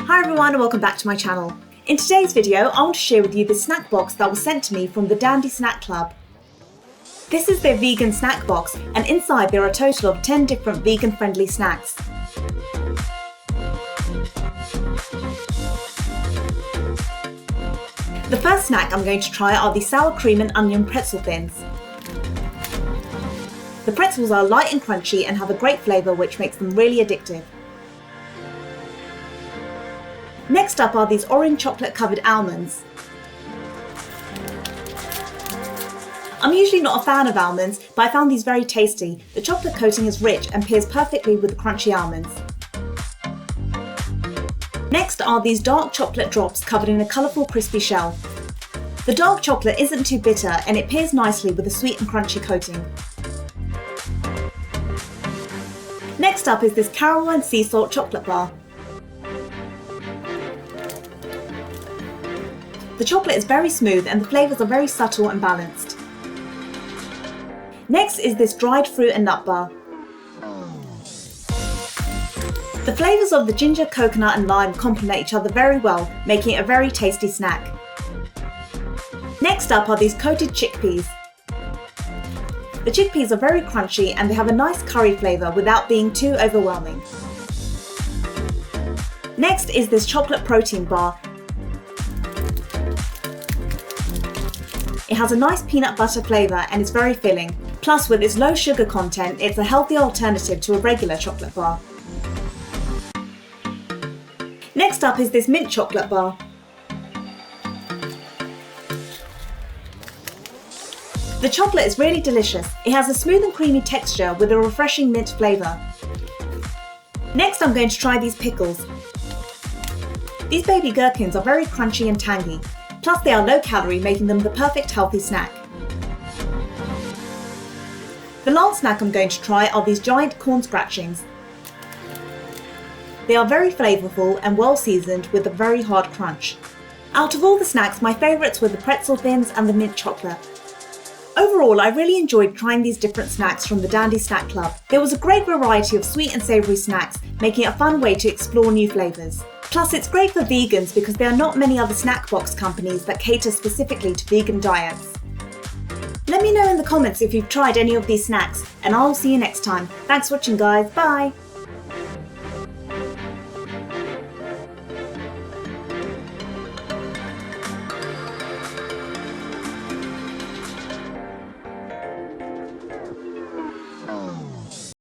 Hi everyone and welcome back to my channel. In today's video, I want to share with you the snack box that was sent to me from the Dandy Snack Club. This is their vegan snack box, and inside there are a total of 10 different vegan friendly snacks. The first snack I'm going to try are the sour cream and onion pretzel thins. The pretzels are light and crunchy and have a great flavour which makes them really addictive. Next up are these orange chocolate covered almonds. I'm usually not a fan of almonds, but I found these very tasty. The chocolate coating is rich and pairs perfectly with the crunchy almonds. Next are these dark chocolate drops covered in a colourful crispy shell. The dark chocolate isn't too bitter and it pairs nicely with the sweet and crunchy coating. Next up is this caramel and sea salt chocolate bar. The chocolate is very smooth and the flavours are very subtle and balanced. Next is this dried fruit and nut bar. The flavours of the ginger, coconut and lime complement each other very well, making it a very tasty snack. Next up are these coated chickpeas. The chickpeas are very crunchy and they have a nice curry flavour without being too overwhelming. Next is this chocolate protein bar. It has a nice peanut butter flavour and is very filling. Plus, with its low sugar content, it's a healthy alternative to a regular chocolate bar. Next up is this mint chocolate bar. The chocolate is really delicious. It has a smooth and creamy texture with a refreshing mint flavour. Next I'm going to try these pickles. These baby gherkins are very crunchy and tangy. Plus they are low calorie, making them the perfect healthy snack. The last snack I'm going to try are these giant corn scratchings. They are very flavourful and well seasoned with a very hard crunch. Out of all the snacks, my favourites were the pretzel thins and the mint chocolate. Overall, I really enjoyed trying these different snacks from the Dandy Snack Club. There was a great variety of sweet and savoury snacks, making it a fun way to explore new flavours. Plus, it's great for vegans because there are not many other snack box companies that cater specifically to vegan diets. Let me know in the comments if you've tried any of these snacks, and I'll see you next time. Thanks for watching guys, bye!